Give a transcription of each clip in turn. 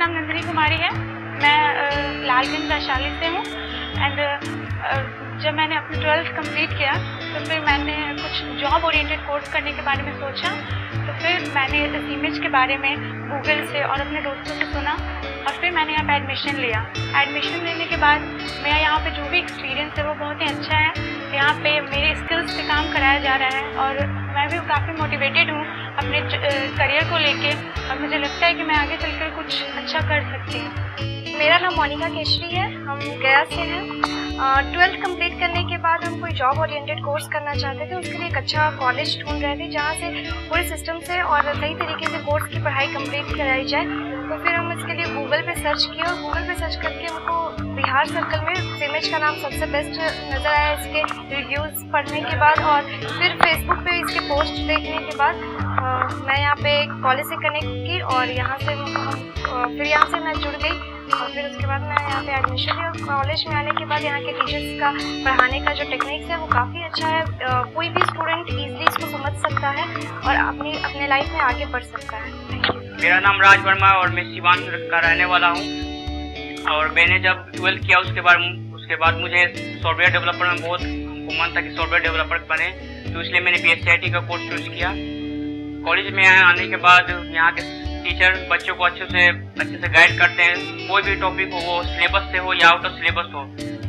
नाम नंदिनी कुमारी है। मैं लालगंज वैशाली से हूँ एंड जब मैंने अपनी 12th कंप्लीट किया तो फिर मैंने कुछ जॉब ओरिएंटेड कोर्स करने के बारे में सोचा। तो फिर मैंने इमेज के बारे में गूगल से और अपने दोस्तों से सुना और फिर मैंने यहाँ पे एडमिशन लिया। एडमिशन लेने के बाद मेरा यहाँ पे जो भी एक्सपीरियंस है वो बहुत ही अच्छा है। यहाँ पे मेरे स्किल्स पे काम कराया जा रहा है और मैं भी काफ़ी मोटिवेटेड हूँ अपने करियर को लेके और मुझे लगता है कि मैं आगे चलकर कुछ अच्छा कर सकती हूँ। मेरा नाम मोनिका केशरी है, हम गया से हैं। 12th कंप्लीट करने के बाद हम कोई जॉब ओरिएंटेड कोर्स करना चाहते थे, उसके लिए एक अच्छा कॉलेज ढूंढ रहे थे जहाँ से पूरे सिस्टम से और सही तरीके से कोर्स की पढ़ाई कंप्लीट कराई जाए। तो फिर हम इसके लिए गूगल पे सर्च किए और गूगल पे सर्च करके हमको बिहार सर्कल में सिमेज का नाम सबसे बेस्ट नज़र आया इसके रिव्यूज़ पढ़ने के बाद। और फिर फेसबुक पे इसके पोस्ट देखने के बाद मैं यहाँ पे कॉलेज से कनेक्ट की और यहाँ से फिर यहाँ से मैं जुड़ गई और फिर उसके बाद मैं यहाँ पे एडमिशन ली। और कॉलेज में आने के बाद यहाँ के टीचर्स का पढ़ाने का जो टेक्निक्स है वो काफ़ी अच्छा है। कोई भी स्टूडेंट ईजिली इसको समझ सकता है और अपने लाइफ में आगे बढ़ सकता है। मेरा नाम राज वर्मा और मैं सिवान का रहने वाला हूँ। और मैंने जब 12th किया उसके बाद मुझे सॉफ्टवेयर डेवलपर में बहुत मन था कि सॉफ्टवेयर डेवलपर बने, तो इसलिए मैंने PSCIT का कोर्स चूज़ किया। कॉलेज में आने के बाद यहाँ के टीचर बच्चों को अच्छे से गाइड करते हैं। कोई भी टॉपिक हो, वो सिलेबस से हो या आउट ऑफ सिलेबस हो,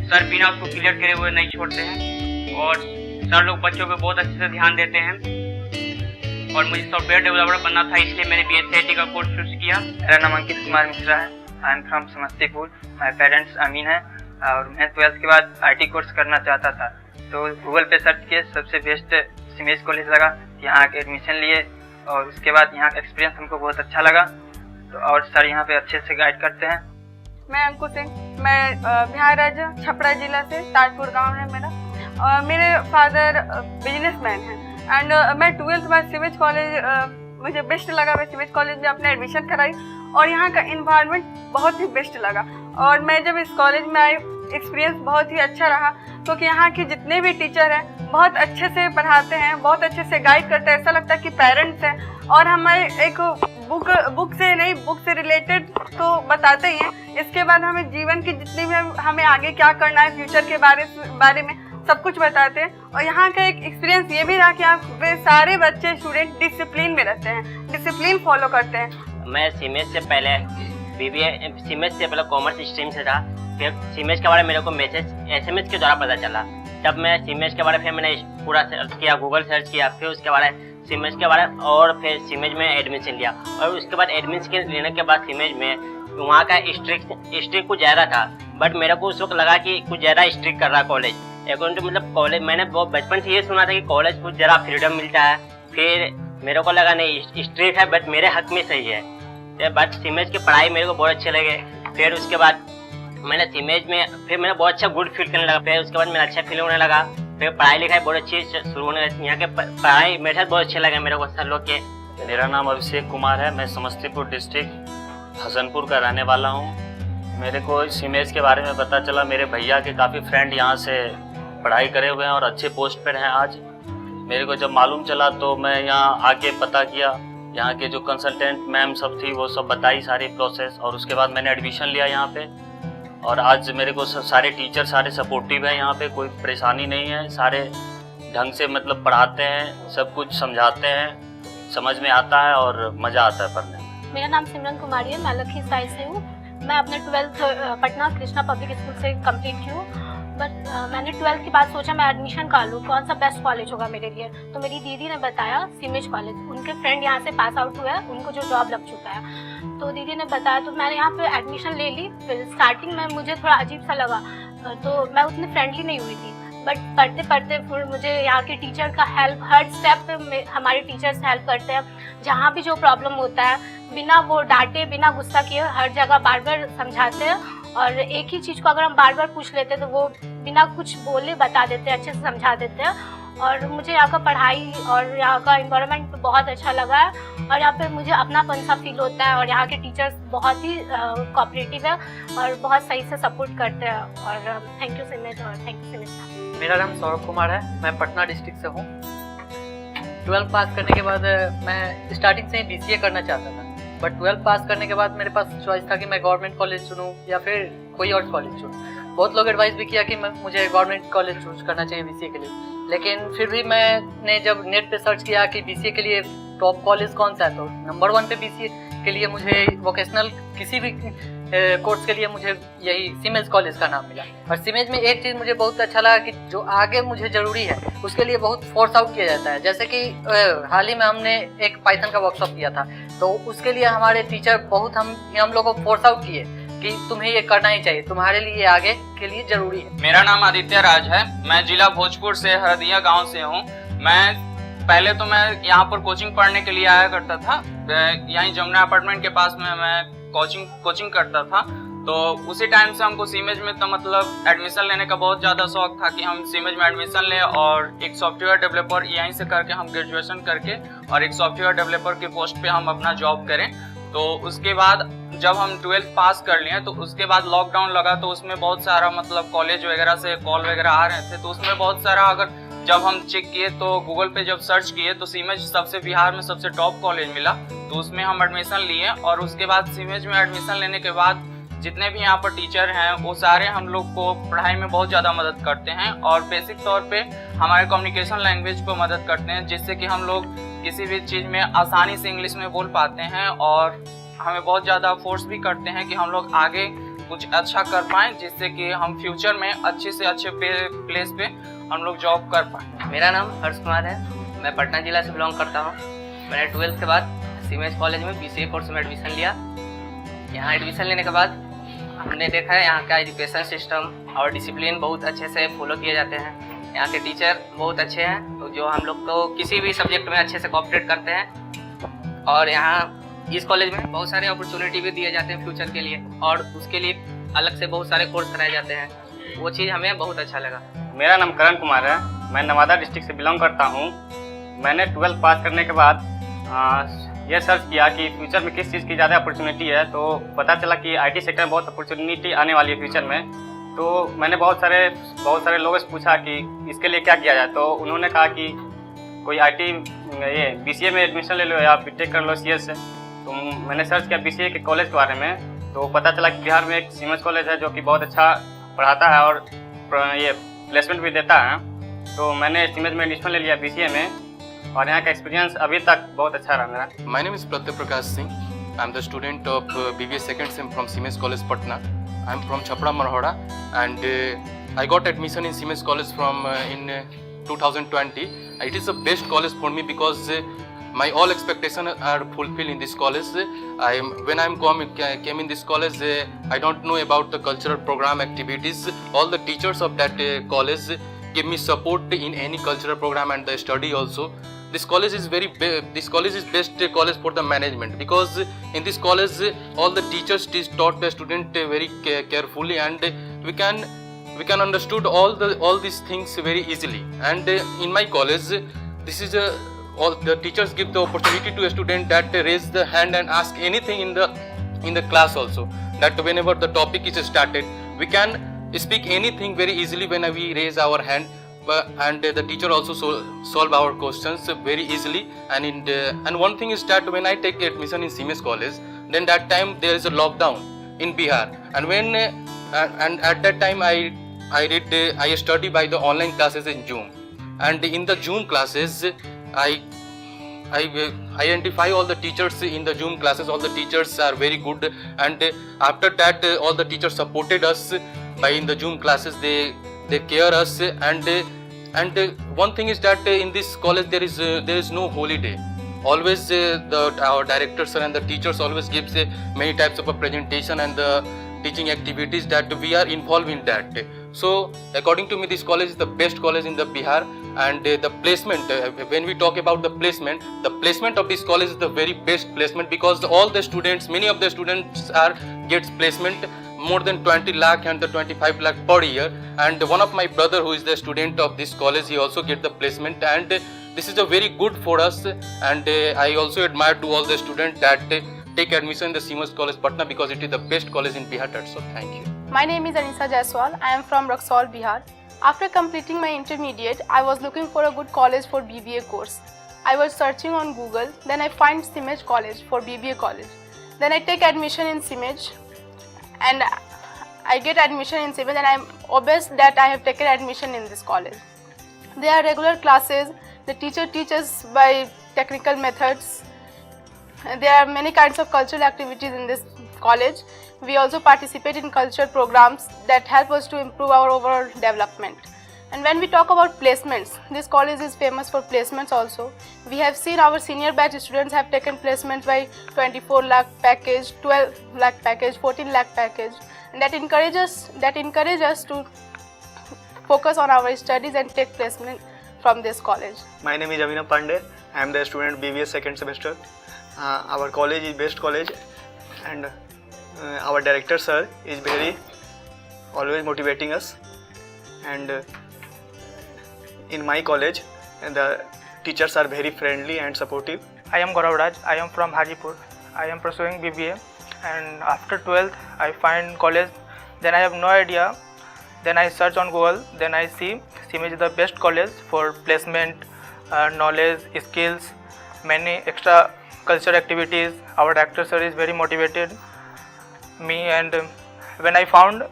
सर बिना उसको क्लियर करे हुए नहीं छोड़ते हैं और सर लोग बच्चों पे बहुत अच्छे से ध्यान देते हैं। और मुझे सॉफ्टवेयर डेवलपर बनना था, इसलिए मैंने PSCIT का कोर्स चूज़ किया। मेरा नाम अंकित कुमार मिश्रा है। I am from Samastipur. My parents अमीन है और मैं 12th के बाद IT कोर्स करना चाहता था, तो गूगल पे सर्च किए, सबसे बेस्ट सिमेज कॉलेज लगा, यहाँ के एडमिशन लिए और उसके बाद यहाँ का एक्सपीरियंस हमको बहुत अच्छा लगा। तो और सर यहाँ पे अच्छे से गाइड करते हैं। मैं अंकुर सिंह, मैं बिहार राज्य छपरा जिला से, ताजपुर गांव है मेरा और मेरे फादर बिजनेसमैन हैं एंड मैं 12th में सिमेज कॉलेज मुझे बेस्ट लगा। मैं सिमेज कॉलेज में अपने एडमिशन कराई और यहाँ का इन्वायरमेंट बहुत ही बेस्ट लगा। और मैं जब इस कॉलेज में आई, एक्सपीरियंस बहुत ही अच्छा रहा क्योंकि यहाँ के जितने भी टीचर हैं बहुत अच्छे से पढ़ाते हैं, बहुत अच्छे से गाइड करते हैं। ऐसा लगता है कि पेरेंट्स हैं और हमें एक बुक से रिलेटेड तो बताते ही हैं, इसके बाद हमें जीवन की जितनी भी हमें आगे क्या करना है, फ्यूचर के बारे में सब कुछ बताते हैं। और यहाँ का एक एक्सपीरियंस ये भी रहा कि यहाँ पे सारे बच्चे स्टूडेंट डिसिप्लिन में रहते हैं, डिसिप्लिन फॉलो करते हैं। मैं सीमेज से पहले सीमेज से पहले कॉमर्स स्ट्रीम से था। फिर सीमेज के बारे में मेरे को मैसेज SMS के द्वारा पता चला। तब मैं सीमेज के बारे में मैंने पूरा सर्च किया, गूगल सर्च किया, फिर उसके बारे सीमेज के बारे और फिर सीमेज में एडमिशन लिया। और उसके बाद एडमिशन लेने के बाद सीमेज में वहाँ का स्ट्रिक्ट कुछ ज़्यादा था, बट मेरे को उस वक्त लगा कि कुछ ज़्यादा स्ट्रिक्ट कर रहा कॉलेज। अकॉर्डिंग टू मतलब कॉलेज मैंने बचपन से ये सुना था कि कॉलेज कुछ ज़रा फ्रीडम मिलता है। फिर मेरे को लगा नहीं स्ट्रिक्ट है बट मेरे हक में सही है। बट सीमेज की पढ़ाई मेरे को बहुत अच्छे लगे। फिर उसके बाद मैंने सीमेज में फिर मैंने बहुत अच्छा गुड फील करने लगा। फिर उसके बाद मेरा अच्छा फील होने लगा। फिर पढ़ाई लिखाई बहुत अच्छी शुरू होने लगी। यहाँ के पढ़ाई मेरे साथ बहुत अच्छे लगे मेरे को सर लोग के। मेरा नाम अभिषेक कुमार है। मैं समस्तीपुर डिस्ट्रिक्ट हसनपुर का रहने वाला हूँ। मेरे को सीमेज के बारे में पता चला, मेरे भैया के काफ़ी फ्रेंड यहाँ से पढ़ाई करे हुए हैं और अच्छे पोस्ट पर हैं आज। मेरे को जब मालूम चला तो मैं यहाँ आके पता किया, यहाँ के जो कंसल्टेंट मैम सब थी वो सब बताई सारी प्रोसेस और उसके बाद मैंने एडमिशन लिया यहाँ पे। और आज मेरे को सारे टीचर सारे सपोर्टिव हैं, यहाँ पे कोई परेशानी नहीं है। सारे ढंग से मतलब पढ़ाते हैं, सब कुछ समझाते हैं, समझ में आता है और मज़ा आता है पढ़ने में। मेरा नाम सिमरन कुमारी है, मैं लखीसराय से हूँ। मैं अपने 12th Patna Krishna public school से कंप्लीट की हूँ। बट मैंने 12th के बाद सोचा मैं एडमिशन कर लूँ, कौन सा बेस्ट कॉलेज होगा मेरे लिए। तो मेरी दीदी ने बताया सीमेज कॉलेज, उनके फ्रेंड यहाँ से पास आउट हुआ है, उनको जो जॉब लग चुका है। तो दीदी ने बताया तो मैंने यहाँ पे एडमिशन ले ली। फिर स्टार्टिंग में मुझे थोड़ा अजीब सा लगा, तो मैं उतनी फ्रेंडली नहीं हुई थी। बट पढ़ते पढ़ते फिर मुझे यहाँ के टीचर का हेल्प, हर स्टेप पे हमारे टीचर्स हेल्प करते हैं। जहाँ भी जो प्रॉब्लम होता है बिना वो डांटे, बिना गुस्सा किए हर जगह बार बार समझाते हैं। और एक ही चीज़ को अगर हम बार बार पूछ लेते तो वो बिना कुछ बोले बता देते हैं, अच्छे से समझा देते हैं। और मुझे यहाँ का पढ़ाई और यहाँ का इन्वायरमेंट बहुत अच्छा लगा है और यहाँ पे मुझे अपनापन सा फील होता है। और यहाँ के टीचर्स बहुत ही कोऑपरेटिव है और बहुत सही से सपोर्ट करते हैं। और थैंक यू सिमेज और थैंक यू सिमेज। मेरा नाम सौरभ कुमार है, मैं पटना डिस्ट्रिक्ट से हूँ। 12th पास करने के बाद मैं स्टार्टिंग से ही BCA करना चाहता था, बट 12th पास करने के बाद मेरे पास चॉइस था कि मैं गवर्नमेंट कॉलेज चुनूँ या फिर कोई और कॉलेज चुनूँ। बहुत लोग एडवाइस भी किया कि मुझे गवर्नमेंट कॉलेज चूज करना चाहिए बीसीए के लिए, लेकिन फिर भी मैंने जब नेट पे सर्च किया कि बीसीए के लिए टॉप कॉलेज कौन सा है, तो नंबर 1 पे बीसीए के लिए मुझे वोकेशनल किसी भी कोर्स के लिए मुझे यही सीमेज कॉलेज का नाम मिला। और सीमेज में एक चीज़ मुझे बहुत अच्छा लगा कि जो आगे मुझे ज़रूरी है उसके लिए बहुत फोर्स आउट किया जाता है। जैसे कि हाल ही में हमने एक पाइथन का वर्कशॉप किया था, तो उसके लिए हमारे टीचर बहुत हम लोगों को फोर्स आउट किए कि तुम्हें ये करना ही चाहिए, तुम्हारे लिए आगे के लिए ज़रूरी है। मेरा नाम आदित्य राज है, मैं जिला भोजपुर से हरदिया गांव से हूँ। पहले तो मैं यहाँ पर कोचिंग पढ़ने के लिए आया करता था, यहीं जमुना अपार्टमेंट के पास में मैं कोचिंग करता था। तो उसी टाइम से हमको सीमेज में तो मतलब एडमिशन लेने का बहुत ज़्यादा शौक था कि हम सीमेज में एडमिशन लें और एक सॉफ्टवेयर डेवलपर यहीं से करके हम ग्रेजुएशन करके और एक सॉफ्टवेयर डेवलपर के पोस्ट पे हम अपना जॉब करें। तो उसके बाद जब हम 12th पास कर लिए तो उसके बाद लॉकडाउन लगा, तो उसमें बहुत सारा मतलब कॉलेज वगैरह से कॉल वगैरह आ रहे थे। तो उसमें बहुत सारा अगर जब हम चेक किए तो गूगल पे जब सर्च किए तो सीमेज सबसे बिहार में सबसे टॉप कॉलेज मिला, तो उसमें हम एडमिशन लिए। और उसके बाद सीमेज में एडमिशन लेने के बाद जितने भी यहाँ पर टीचर हैं वो सारे हम लोग को पढ़ाई में बहुत ज़्यादा मदद करते हैं और बेसिक तौर पे हमारे कम्युनिकेशन लैंग्वेज को मदद करते हैं, जिससे कि हम लोग किसी भी चीज़ में आसानी से इंग्लिश में बोल पाते हैं। और हमें बहुत ज़्यादा फोर्स भी करते हैं कि हम लोग आगे कुछ अच्छा कर पाएँ, जिससे कि हम फ्यूचर में अच्छे से अच्छे प्लेस पे हम लोग जॉब कर पाएँ। मेरा नाम हर्ष कुमार है, मैं पटना जिला से बिलोंग करता हूँ। मैंने 12th के बाद सीमेज कॉलेज में बीसीए कोर्स में एडमिशन लिया। यहाँ एडमिशन लेने के बाद हमने देखा है यहाँ का एजुकेशन सिस्टम और डिसिप्लिन बहुत अच्छे से फॉलो किए जाते हैं। यहाँ के टीचर बहुत अच्छे हैं, तो जो हम लोग को किसी भी सब्जेक्ट में अच्छे से कोऑपरेट करते हैं। और यहाँ इस कॉलेज में बहुत सारे अपॉर्चुनिटी भी दिए जाते हैं फ्यूचर के लिए, और उसके लिए अलग से बहुत सारे कोर्स कराए जाते हैं। वो चीज़ हमें बहुत अच्छा लगा। मेरा नाम करण कुमार है, मैं नवादा डिस्ट्रिक्ट से बिलोंग करता हूँ। मैंने 12th पास करने के बाद ये सर्च किया कि फ्यूचर में किस चीज़ की ज़्यादा अपॉर्चुनिटी है, तो पता चला कि आईटी सेक्टर में बहुत अपॉर्चुनिटी आने वाली है फ्यूचर में। तो मैंने बहुत सारे लोगों से पूछा कि इसके लिए क्या किया जाए, तो उन्होंने कहा कि कोई आईटी ये बीसीए में एडमिशन ले लो या बीटेक कर लो सीएस से। तो मैंने सर्च किया बीसीए के कॉलेज के बारे में, तो पता चला कि बिहार में एक सीमेज कॉलेज है जो कि बहुत अच्छा पढ़ाता है और ये प्लेसमेंट भी देता है। तो मैंने सीमेज में एडमिशन ले लिया बीसीए में, और यहाँ का एक्सपीरियंस अभी तक बहुत अच्छा रहा मेरा। My name is Pratyap Prakash Singh. I'm the student of BBA second sem from Siemens College Patna. I'm from Chapra Marhoda, and I got admission in Siemens College from in 2020. It is the best college for me because my all expectations are fulfilled in this college. When I came in this college, I don't know about the cultural program activities. All the teachers of that college give me support in any cultural program and the study also. This college is best college for the management, because in this college all the teachers taught the student very carefully, and we can understood all these things very easily. And in my college, this is all the teachers give the opportunity to a student that raise the hand and ask anything in the class also, that whenever the topic is started we can speak anything very easily when we raise our hand. And the teacher also solve our questions very easily. And one thing is that when I take admission in Siemens College, then that time there is a lockdown in Bihar, and when and at that time I study by the online classes in Zoom. And in the Zoom classes I identify all the teachers in the Zoom classes. All the teachers are very good, and after that all the teachers supported us by in the Zoom classes. They care us, and one thing is that in this college there is no holiday. Always our directors and the teachers always gives many types of a presentation and the teaching activities that we are involved in that. So according to me, this college is the best college in the Bihar. And the placement, when we talk about the placement of this college is the very best placement, because many of the students gets placement more than 20 lakh and the 25 lakh per year. And one of my brother who is the student of this college, he also get the placement, and this is a very good for us. And I also admire to all the students that take admission in the Siemens College Patna, because it is the best college in Bihar. So thank you. My name is Anisa Jaiswal. I am from Raxaul, Bihar. After completing my intermediate, I was looking for a good college for BBA course. I was searching on Google, then I find Siemens College for BBA college. Then I take admission in CIMEJ, and I get admission in CIMEJ, and I'm obsessed that I have taken admission in this college. There are regular classes. The teacher teaches by technical methods. There are many kinds of cultural activities in this college. We also participate in cultural programs that help us to improve our overall development. And when we talk about placements, this college is famous for placements also. We have seen our senior batch students have taken placements by 24 lakh package, 12 lakh package, 14 lakh package, and that encourages us to focus on our studies and take placement from this college. My name is Avinav Pandey. I am the student BBA second semester. Our college is best college, and our director sir is very always motivating us. And in my college, the teachers are very friendly and supportive. I am Gaurav Raj. I am from Hajipur. I am pursuing BBA, and after 12th I find college. Then I have no idea. Then I search on Google. Then I see CIMEJ is the best college for placement, knowledge, skills, many extra cultural activities. Our director sir is very motivated me, and when I found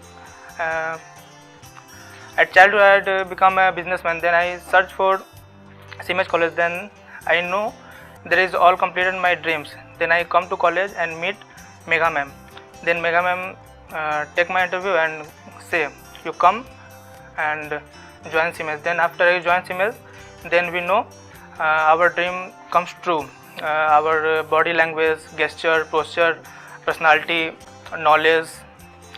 at childhood I had become a businessman. Then I searched for CIMEJ college. Then I know there is all completed my dreams. Then I come to college and meet Megha ma'am. Then Megha ma'am take my interview and say, you come and join CIMEJ. Then after I join CIMEJ, then we know our dream comes true. Our body language, gesture, posture, personality, knowledge,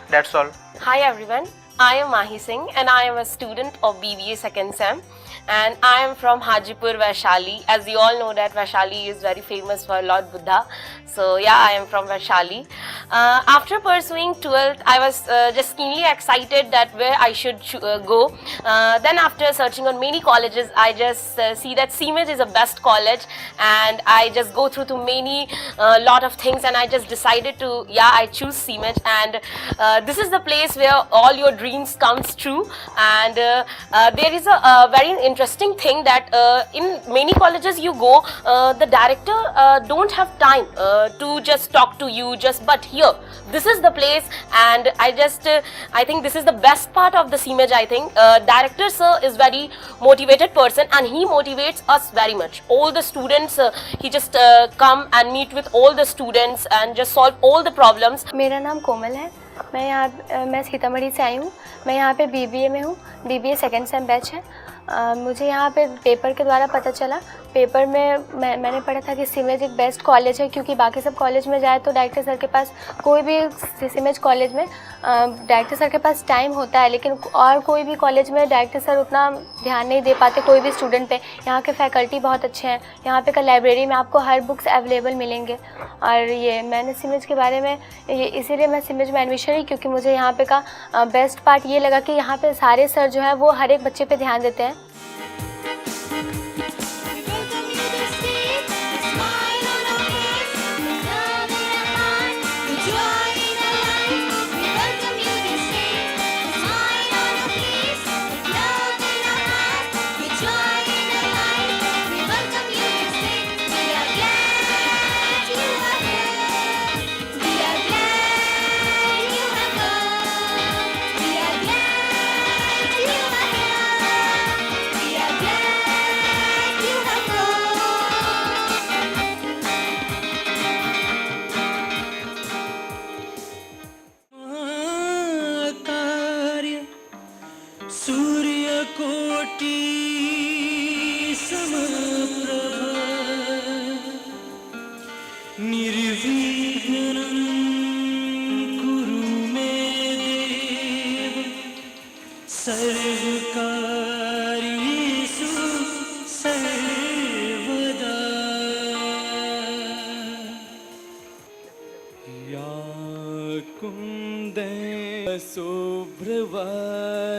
that's all. Hi everyone, I am Mahi Singh and I am a student of BBA second sem, and I am from Hajipur, Vaishali. As you all know that Vaishali is very famous for Lord Buddha. So yeah, I am from Vaishali. After pursuing 12th, I was just keenly excited that where I should go. Then after searching on many colleges, I just see that CIMEJ is the best college, and I just go through to many lot of things, and I just decided to, I choose CIMEJ, and this is the place where all your dreams comes true. And there is a very interesting thing that in many colleges you go, the director don't have time to just talk to you, but here this is the place, and I think this is the best part of the CIMEJ. I think director sir is very motivated person, and he motivates us very much. All the students, he just come and meet with all the students and just solve all the problems. मेरा नाम कोमल है, मैं सीतामढ़ी से आई हूँ। मैं यहाँ पे BBA में हूँ, BBA सेकेंड सेम बैच है। मुझे यहाँ पे पेपर के द्वारा पता चला। पेपर में मैंने पढ़ा था कि CIMEJ एक बेस्ट कॉलेज है, क्योंकि बाकी सब कॉलेज में जाए तो डायरेक्टर सर के पास, कोई भी CIMEJ कॉलेज में डायरेक्टर सर के पास टाइम होता है, लेकिन और कोई भी कॉलेज में डायरेक्टर सर उतना ध्यान नहीं दे पाते कोई भी स्टूडेंट पे। यहाँ के फैकल्टी बहुत अच्छे हैं। यहाँ पे का लाइब्रेरी में आपको हर बुक्स अवेलेबल मिलेंगे। और ये मैंने CIMEJ के बारे में इसीलिए मैं CIMEJ में एडमिशन ली, क्योंकि मुझे यहाँ पे का बेस्ट पार्ट ये लगा कि यहाँ पे सारे सर जो है वो हर एक बच्चे पे ध्यान देते हैं।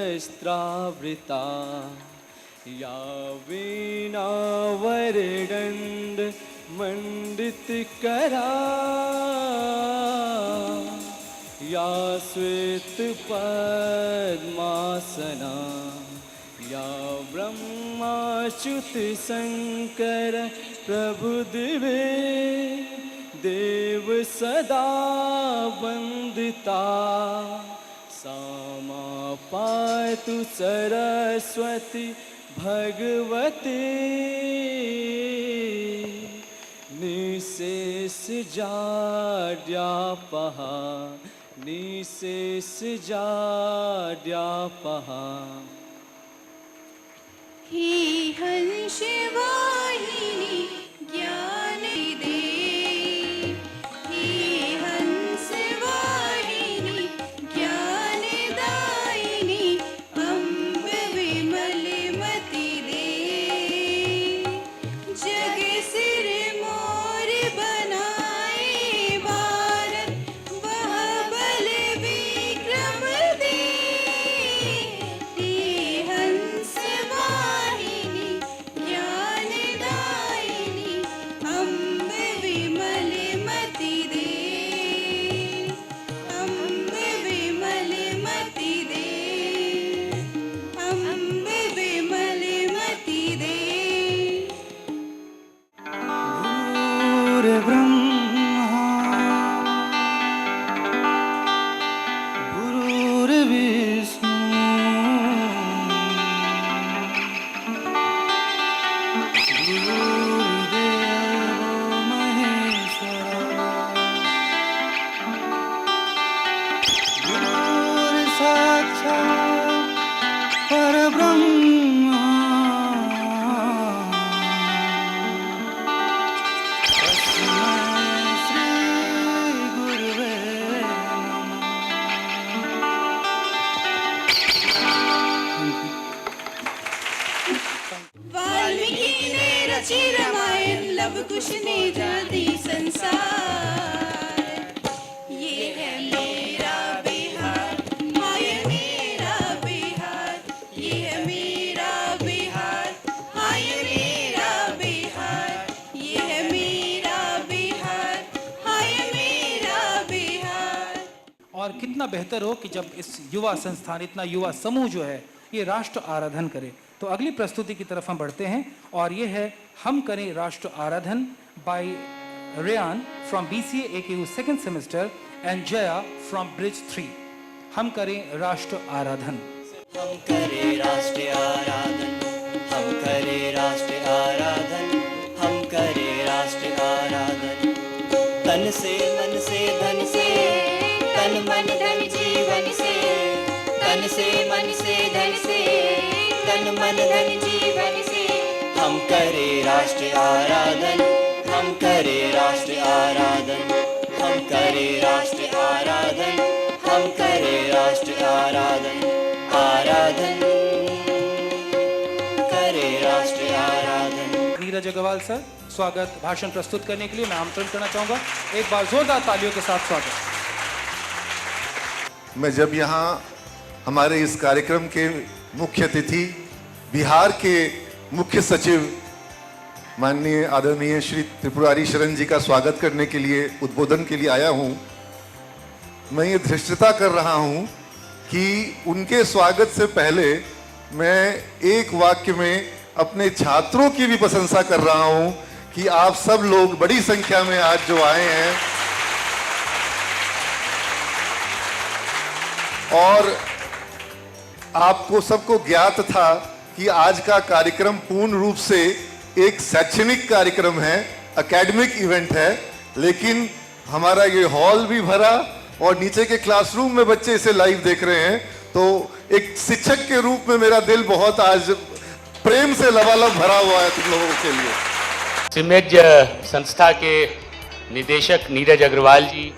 शुभ्रवस्त्रावृता या वीणावरदण्ड मंडितकरा या श्वेतपद्मासना या ब्रह्माच्युत शंकर प्रभुदिवे देव सदा वंदिता सामा पातु सरस्वती भगवती निशेष जाड्यापहा निशेष जाड्यापहा हे हंस वाहिनी ज्ञान दे हे हंस वाहिनी ज्ञान दायिनी अम्ब विमल मति दे जग सिर मोर बनाए भारत वह बल विक्रम दे हे हंस वाहिनी ज्ञान दायिनी अम्ब विमल मति दे अम्ब विमल मति दे अम्ब विमल मति दे गुरुर्ब्रह्मा गुरुर्विष्णु गुरुर्देवो महेश्वरा गुरुर्साक्षात् परब्रह्मा वाल्मीकि ने रची रामायण लव कुश ने जाती संसार ये है मेरा बिहार हाय मेरा बिहार ये है मेरा बिहार हाय मेरा बिहार ये है मेरा बिहार हाय मेरा बिहार। और कितना बेहतर हो कि जब इस युवा संस्थान इतना युवा समूह जो है ये राष्ट्र आराधन करे। तो अगली प्रस्तुति की तरफ हम बढ़ते हैं और ये है हम करें राष्ट्र आराधन by Rayan from BCA AKU second semester and Jaya from bridge 3। हम करें राष्ट्र आराधन। हम करें राष्ट्र आराधन हम करें राष्ट्र आराधन हम करें राष्ट्र आराधन तन से मन से धन से तन मन धन जीवन से तन से मन से धन से तन मन धन जीवन से हम करें राष्ट्र आराधन हम करें राष्ट्र आराधन हम करें राष्ट्र आराधन हम करें राष्ट्र आराधन आराधन करें राष्ट्र आराधन। नीरज अग्रवाल सर स्वागत भाषण प्रस्तुत करने के लिए मैं आमंत्रण करना चाहूँगा। एक बार जोरदार तालियों के साथ स्वागत। मैं जब यहाँ हमारे इस कार्यक्रम के मुख्य अतिथि बिहार के मुख्य सचिव माननीय आदरणीय श्री त्रिपुरारी शरण जी का स्वागत करने के लिए उद्बोधन के लिए आया हूँ, मैं ये धृष्टता कर रहा हूँ कि उनके स्वागत से पहले मैं एक वाक्य में अपने छात्रों की भी प्रशंसा कर रहा हूँ कि आप सब लोग बड़ी संख्या में आज जो आए हैं और आपको सबको ज्ञात था कि आज का कार्यक्रम पूर्ण रूप से एक शैक्षणिक कार्यक्रम है, एकेडमिक इवेंट है, लेकिन हमारा ये हॉल भी भरा और नीचे के क्लासरूम में बच्चे इसे लाइव देख रहे हैं। तो एक शिक्षक के रूप में मेरा दिल बहुत आज प्रेम से लबालब भरा हुआ है तुम लोगों के लिए। सिमेज संस्था के निदेशक नीरज अग्रवाल जी,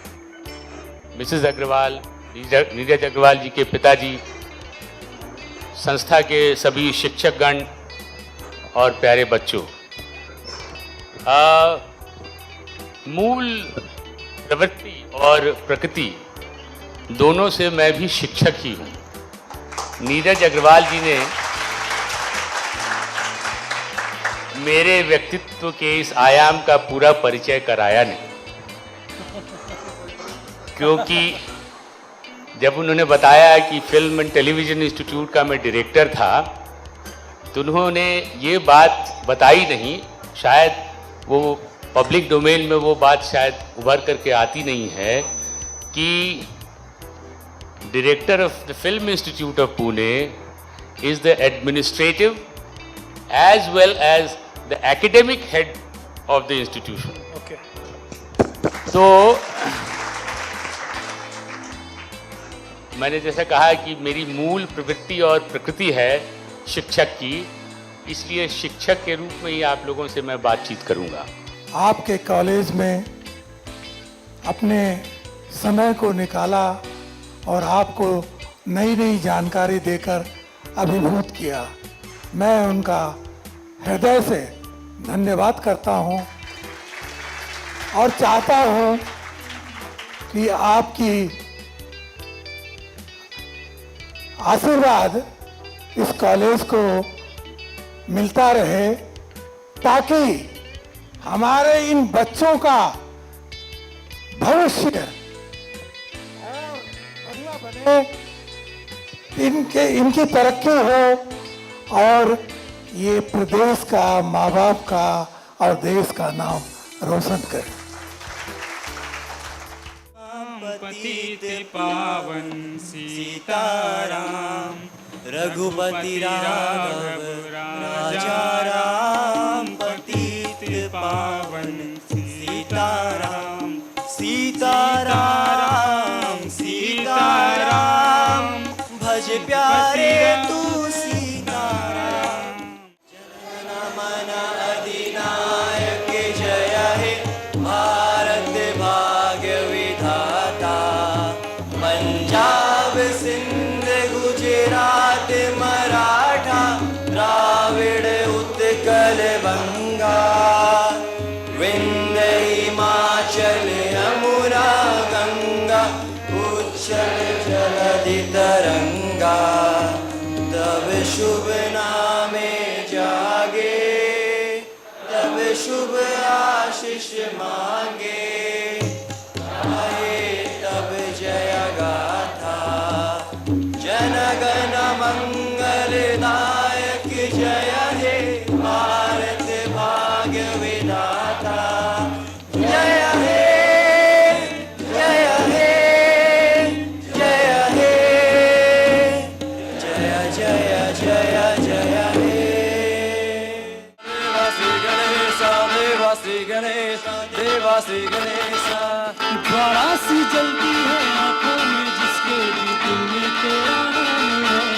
मिसेस अग्रवाल, नीरज अग्रवाल जी के पिताजी, संस्था के सभी शिक्षकगण और प्यारे बच्चों, मूल प्रवृत्ति और प्रकृति दोनों से मैं भी शिक्षक ही हूँ। नीरज अग्रवाल जी ने मेरे व्यक्तित्व के इस आयाम का पूरा परिचय कराया नहीं, क्योंकि जब उन्होंने बताया कि फिल्म एंड टेलीविज़न इंस्टीट्यूट का मैं डायरेक्टर था तो उन्होंने ये बात बताई नहीं, शायद वो पब्लिक डोमेन में वो बात शायद उभर करके आती नहीं है कि director of the film institute of Pune is the administrative as well as the academic head of the institution. Okay. तो मैंने जैसा कहा कि मेरी मूल प्रवृत्ति और प्रकृति है शिक्षक की, इसलिए शिक्षक के रूप में ही आप लोगों से मैं बातचीत करूंगा। आपके कॉलेज में अपने समय को निकाला और आपको नई नई जानकारी देकर अभिभूत किया। मैं उनका हृदय से धन्यवाद करता हूं और चाहता हूं कि आपकी आशीर्वाद इस कॉलेज को मिलता रहे ताकि हमारे इन बच्चों का भविष्य और बढ़िया बने, इनकी तरक्की हो और ये प्रदेश का, माँ बाप का और देश का नाम रोशन करे। पतित पावन सीताराम, रघुपति राघव राजा राम। पतित पावन सीताराम, सीताराम सीताराम, भज प्यारे तू सीताराम। जन मन अधिनायक जय हे भारत भाग्य विधाता। पंजाब सिंध गुजरात मराठा, द्राविड़ उत्कल बंगा। विंध्य हिमाचल यमुना गंगा, उच्चल जलधि तरंगा। तब शुभ नामे जागे, तब शुभ आशीष मांगे। गाए तब जय गाथा, जन गण मंगलदायक जय हे भारत भाग्य विधाता। जय हे जय हे जय हे, जय जय जय जय हे। देवासी गणेश देवासी गणेश देवासी गणेश। ज्वाला सी जलती है आंखों में जिसके भी दिल में तेरा नाम है।